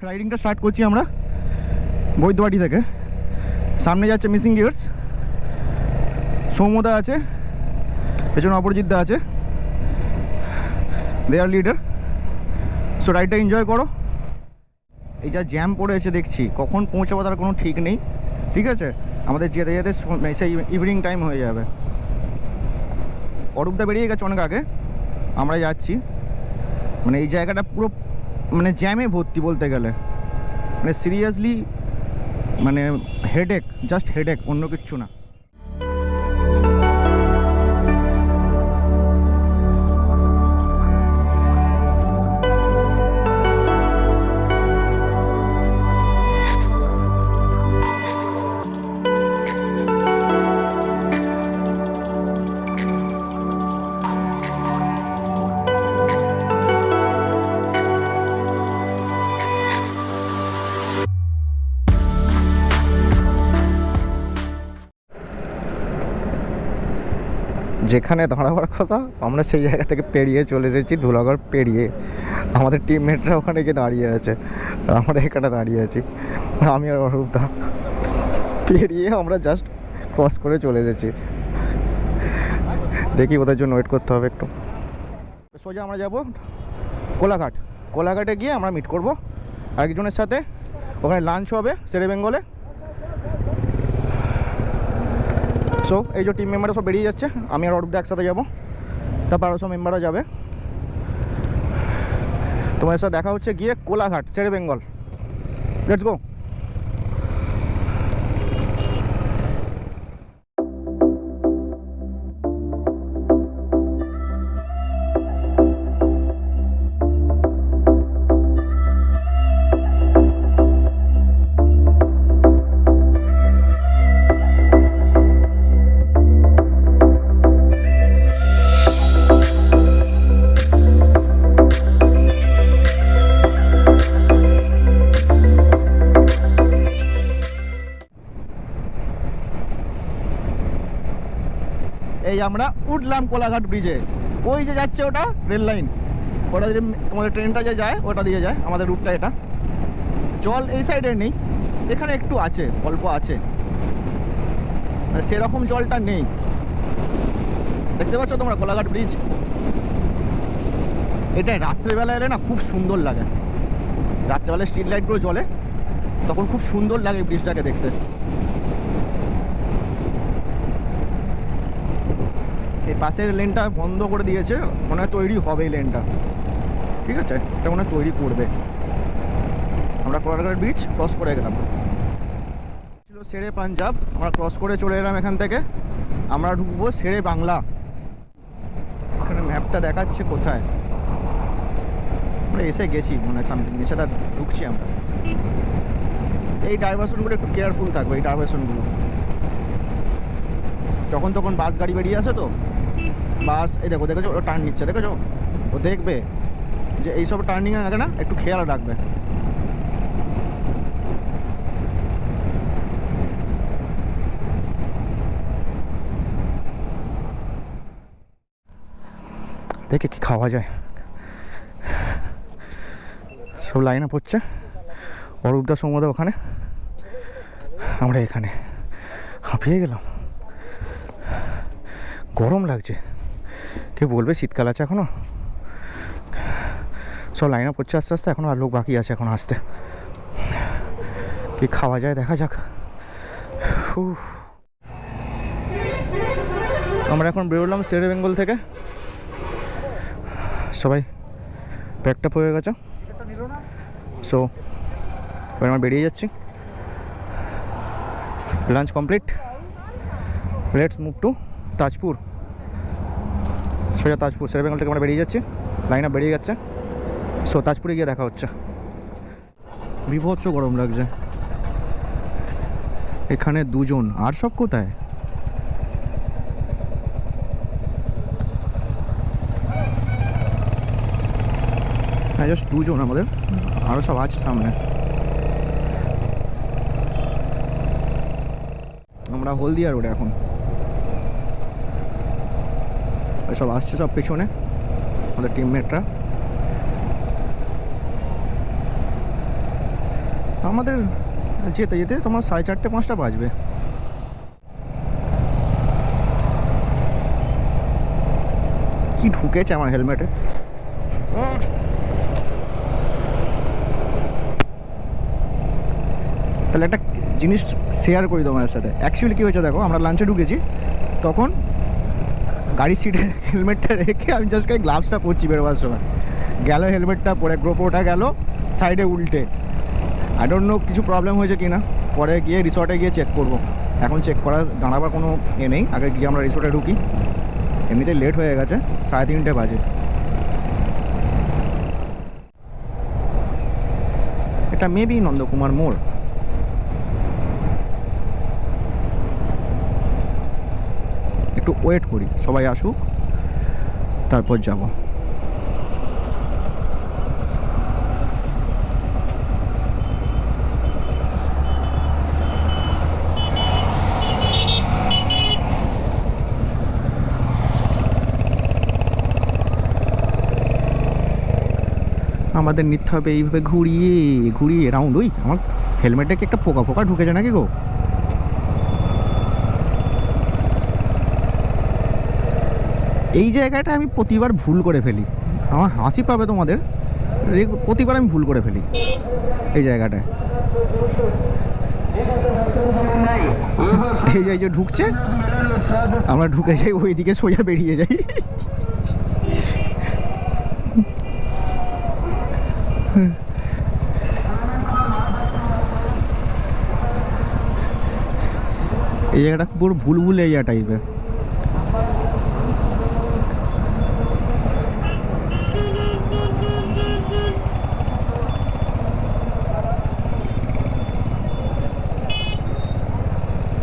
রাইডিংটা start করছি আমরা বৈদ্যবাটি থেকে। সামনে যাচ্ছে মিসিং গিয়ার্স, সৌমদা আছে, পেছনে অপরজিৎ দা আছে, দে আর লিডার। সো রাইডটা এনজয় করো। এই যা জ্যাম পড়েছে দেখছি, কখন পৌঁছাবো তার কোনো ঠিক নেই। ঠিক আছে, আমাদের যেতে যেতে সেই ইভিনিং টাইম হয়ে যাবে। অরূপদা বেরিয়ে গেছে অনেক আগে, আমরা যাচ্ছি। মানে এই জায়গাটা পুরো মানে জ্যামে ভর্তি বলতে গেলে, মানে সিরিয়াসলি মানে হেডেক, জাস্ট হেডেক, অন্য কিচ্ছু না। যেখানে দাঁড়াবার কথা আমরা সেই জায়গা থেকে পেরিয়ে চলে এসেছি, ধুলাগড় পেরিয়ে। আমাদের টিমমেটরা ওখানে গিয়ে দাঁড়িয়ে আছে, আমরা এখানে দাঁড়িয়ে আছি। আমি আর অরূপদা পেরিয়ে আমরা জাস্ট ক্রস করে চলে এসেছি। দেখি ওদের জন্য ওয়েট করতে হবে একটু। সোজা আমরা যাব কোলাঘাট। কোলাঘাটে গিয়ে আমরা মিট করব আরেকজনের সাথে, ওখানে লাঞ্চ হবে শেরে বেঙ্গলে। সো এই যে টিম মেম্বাররা সব বেরিয়ে যাচ্ছে, আমি আর অরূপদা একসাথে যাবো, তারপর আরও সব মেম্বাররা যাবে। তোমাদের সাথে দেখা হচ্ছে গিয়ে কোলাঘাট, শেরে বেঙ্গল। Let's go. এই আমরা উঠলাম কোলাঘাট ব্রিজে। ওই যে যাচ্ছে ওটা রেল লাইন, ওটা যে তোমাদের ট্রেনটা যে যায় ওটা দিয়ে যায়। আমাদের রুটটা এটা। জল এই সাইডে নেই, এখানে একটু আছে, অল্প আছে, সেরকম জলটা নেই। দেখতে পাচ্ছ তোমরা কোলাঘাট ব্রিজ? এটা রাত্রেবেলা এলে না খুব সুন্দর লাগে। রাত্রেবেলা স্ট্রিট লাইটগুলো জ্বলে, তখন খুব সুন্দর লাগে ব্রিজটাকে দেখতে। এই পাশের লেনটা বন্ধ করে দিয়েছে, মনে হয় তৈরি হবে এই লেনটা। ঠিক আছে, এটা মনে হয় তৈরি করবে। আমরা কোলাঘাট ব্রিজ ক্রস করে গেলাম, ছিল শেরে পাঞ্জাব। আমরা ক্রস করে চলে এলাম এখান থেকে। আমরা ঢুকবো শেরে বাংলা। এখানে ম্যাপটা দেখাচ্ছে কোথায় আমরা এসে গেছি, মনে হয় সামথিং এসে তার ঢুকছি আমরা। এই ডাইভারশনগুলো একটু কেয়ারফুল থাকবে, এই ডাইভারশনগুলো। যখন তখন বাস গাড়ি বেরিয়ে আসে তো, বাস এই দেখেছো ও টার্ন নিচ্ছে, দেখেছো? ও দেখবে যে এইসব টার্নিংয়ে আগে না একটু খেয়াল রাখবে। দেখে কি খাওয়া যায়, সব লাইনে পড়ছে। অরূপদা সৌমদা ওখানে, আমরা এখানে। হাঁপিয়ে গেলাম, গরম লাগছে। কে বলবে শীতকাল আছে এখনো? সব লাইনে পড়ছে আস্তে আস্তে, এখনও আর লোক বাকি আছে এখন আসতে। কি খাওয়া যায় দেখা যাক। আমরা এখন বেরোলাম শেরে বেঙ্গল থেকে। সবাই প্যাকড আপ হয়ে গেছে, সো এবার আমরা বেরিয়ে যাচ্ছি। Lunch complete, let's move to Tajpur. সোজা তাজপুর শের বেঙ্গল থেকে আমরা বেরিয়ে যাচ্ছি, লাইন আপ বেরিয়ে যাচ্ছে। সো তাজপুরে গিয়ে দেখা হচ্ছে। বিভৎস গরম লাগছে এখানে, দুজন, আর সব কোথায়? হ্যাঁ জাস্ট দুজন আমাদের, আরও সব আছে সামনে। আমরা হলদিয়া রোডে এখন, সব আসছে সব পেছনে আমাদের টিমমেটরা। আমাদের যেতে যেতে তোমার 4:30-5টা বাজবে। কি ঢুকেছে আমার হেলমেটে। তাহলে একটা জিনিস শেয়ার করি তোমার সাথে। অ্যাকচুয়ালি কী হয়েছে দেখো, আমরা লাঞ্চে ঢুকেছি, তখন গাড়ির সিটে হেলমেটটা রেখে আমি জাস্ট গ্লাভসটা পরছি বেরোবার সময়, গেল হেলমেটটা পরে, গ্রোপোটা গেল সাইডে উল্টে। আই ডোন্ট নো কিছু প্রবলেম হয়েছে কি না, পরে গিয়ে রিসর্টে গিয়ে চেক করব। এখন চেক করা দাঁড়াবার কোনো নেই, আগে গিয়ে আমরা রিসর্টে ঢুকি। এমনিতেই লেট হয়ে গেছে, 3:30 বাজে। এটা মেবি নন্দকুমার মোড়। একটু ওয়েট করি, সবাই আসুক তারপর যাব। আমাদের নিতে হবে এইভাবে ঘুরিয়ে ঘুরিয়ে রাউন্ড। ওই আমার হেলমেটে কি একটা পোকা পোকা ঢুকেছে নাকি গো? এই জায়গাটা আমি প্রতিবার ভুল করে ফেলি, আমার হাসি পাবে তোমাদের, প্রতিবার আমি ভুল করে ফেলি এই জায়গাটায়। এই যে ঢুকছে, আমরা ঢুকে যাই ওইদিকে, সোজা বেরিয়ে যাই। এই জায়গাটা পুরো ভুল এরিয়া টাইপের।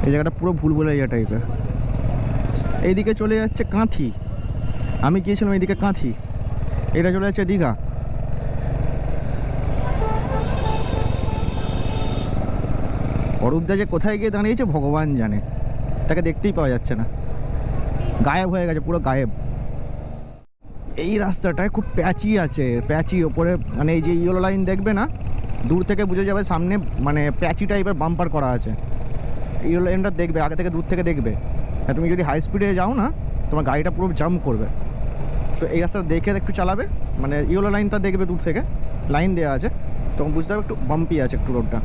এই জায়গাটা পুরো ভুল এরিয়া টাইপের। এইদিকে চলে যাচ্ছে কাঁথি, আমি গিয়েছিলাম এইদিকে কাঁথি, এটা চলে যাচ্ছে দীঘা। অরূপদা যে কোথায় গিয়ে দাঁড়িয়েছে ভগবান জানে, তাকে দেখতেই পাওয়া যাচ্ছে না, গায়েব হয়ে গেছে, পুরো গায়েব। এই রাস্তাটায় খুব প্যাচি আছে, প্যাচি ওপরে, মানে এই যে ইয়েলো লাইন দেখবে না, দূর থেকে বুঝে যাবে সামনে মানে প্যাচি টাইপের বাম্পার করা আছে। ইয়েলো লাইনটা দেখবে আগে থেকে, দূর থেকে দেখবে। হ্যাঁ, তুমি যদি হাই স্পিডে যাও না, তোমার গাড়িটা পুরো জাম্প করবে। সো এই রাস্তাটা দেখে একটু চালাবে, মানে ইয়েলো লাইনটা দেখবে দূর থেকে, লাইন দেওয়া আছে, তখন বুঝতে হবে একটু বাম্পি আছে একটু রোডটা।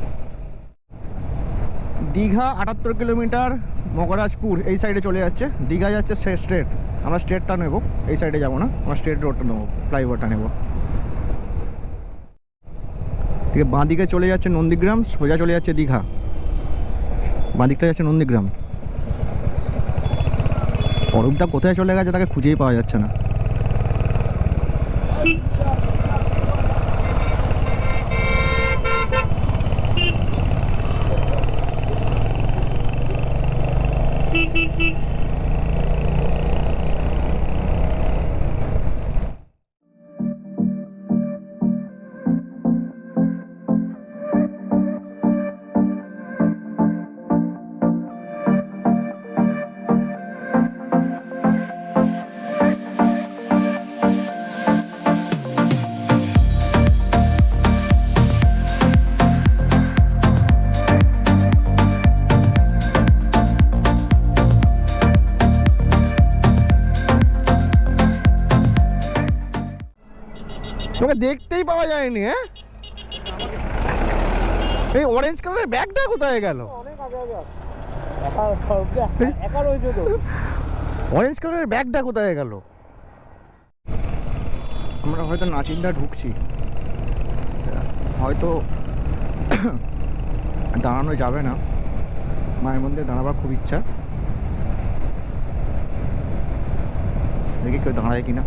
দীঘা 78 কিলোমিটার, মগরাজপুর এই সাইডে চলে যাচ্ছে, দীঘা যাচ্ছে স্ট্রেট। আমরা স্ট্রেটটা নেব, এই সাইডে যাবো না, আমরা স্ট্রেট রোডটা নেবো, ফ্লাইওভারটা নেব। ঠিক আছে, বাঁ দিকে চলে যাচ্ছে নন্দীগ্রাম, সোজা চলে যাচ্ছে দীঘা। বাঁ দিকটা যাচ্ছে নন্দীগ্রাম। অরূপদা কোথায় চলে গেছে তাকে খুঁজেই পাওয়া যাচ্ছে না। তোকে দেখতেই পাওয়া যায়নি। হ্যাঁ, এই অরেঞ্জ কালারের ব্যাগটা কোথায় গেল? অরেঞ্জ কালারের ব্যাগটা কোথায় গেল? আমরা হয়তো নাচিন্দা ঢুকছি, হয়তো দাঁড়ানো যাবে না, মায়ের মন্দিরে দাঁড়াবার খুব ইচ্ছা। দেখি কেউ দাঁড়ায় কিনা।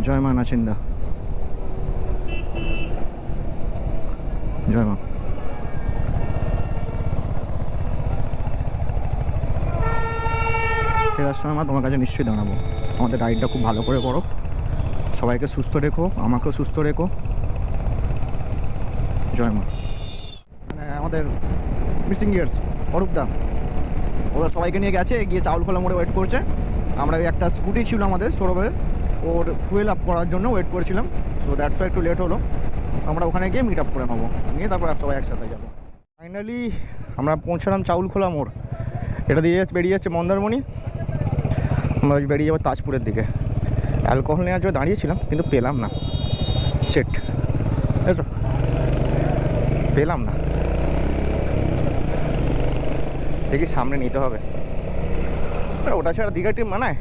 জয় মা নাচিন্দা, জয় মা। ফেরার সময় মা তোমার কাছে নিশ্চয়ই দাঁড়াবো। আমাদের রাইডটা খুব ভালো করে করো, সবাইকে সুস্থ রেখো, আমাকেও সুস্থ রেখো। জয় মা। মানে আমাদের মিসিং ইয়ার্স অরূপদা, ওরা সবাইকে নিয়ে গেছে, গিয়ে চাউলখোলা মোড়ে ওয়েট করছে। আমরা একটা স্কুটি ছিল আমাদের সৌরভের, ওর ফুয়েল আপ করার জন্য ওয়েট করেছিলাম। সো দ্যাটস ওয়াই একটু লেট হলো। আমরা ওখানে গিয়ে মিট আপ করে নেবো, নিয়ে তারপর সবাই একসাথে যাবো। ফাইনালি আমরা পৌঁছলাম চাউলখোলা মোড়। এটা দিয়ে বেরিয়ে যাচ্ছে মন্দারমণি, আমরা বেরিয়ে যাবো তাজপুরের দিকে। অ্যালকোহল নেওয়ার জন্য দাঁড়িয়েছিলাম কিন্তু পেলাম না, সেট বুঝছো, পেলাম না। দেখি সামনে নিতে হবে, ওটা ছাড়া দীঘা ট্রিপ মানায়।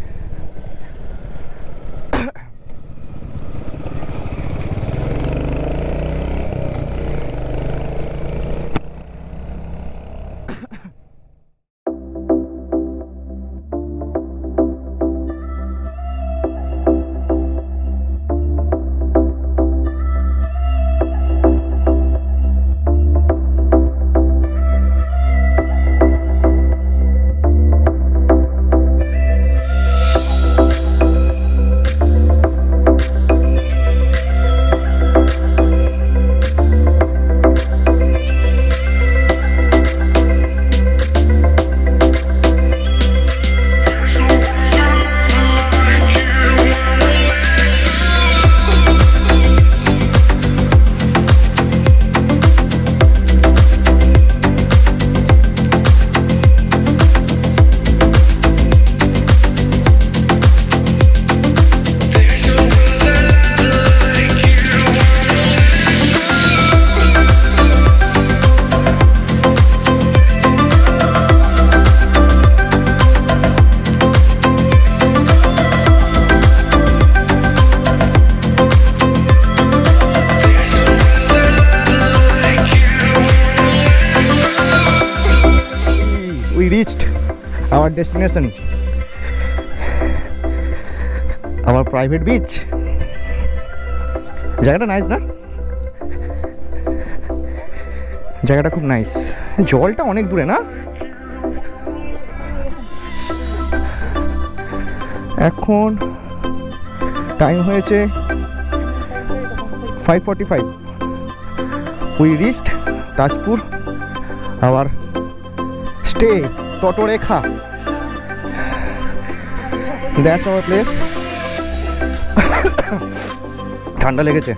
We reached our destination, our private beach. জায়গাটা নাইস না? জায়গাটা খুব নাইস। জলটা অনেক দূরে না? এখন টাইম হয়েছে 5:45. We reached Tajpur, our stay Totorekha. That's our place. ঠান্ডা লেগেছে।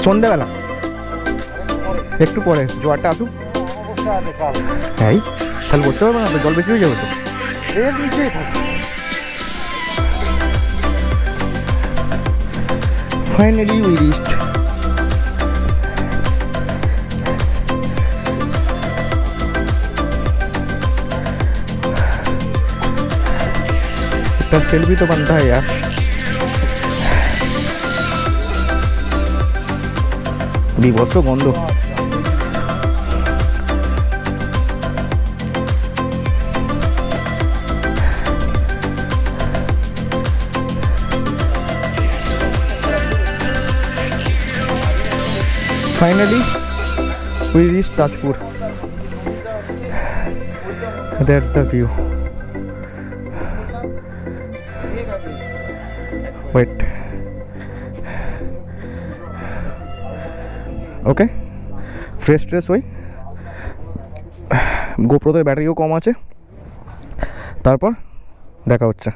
সন্ধ্যাবেলা একটু পরে জোয়ারটা আসুক। হ্যাঁ, তাহলে বুঝতে পারবো না, জল বেশি হয়ে যাবে তো। Finally we reached. একটা সেলফি তো बनता है यार। বিভৎস গন্ধ। Finally, we reached Tajpur. That's the view. Wait. Okay. Fresh dress হই। গোপ্রোতে ব্যাটারিও কম আছে। তারপর দেখা হচ্ছে।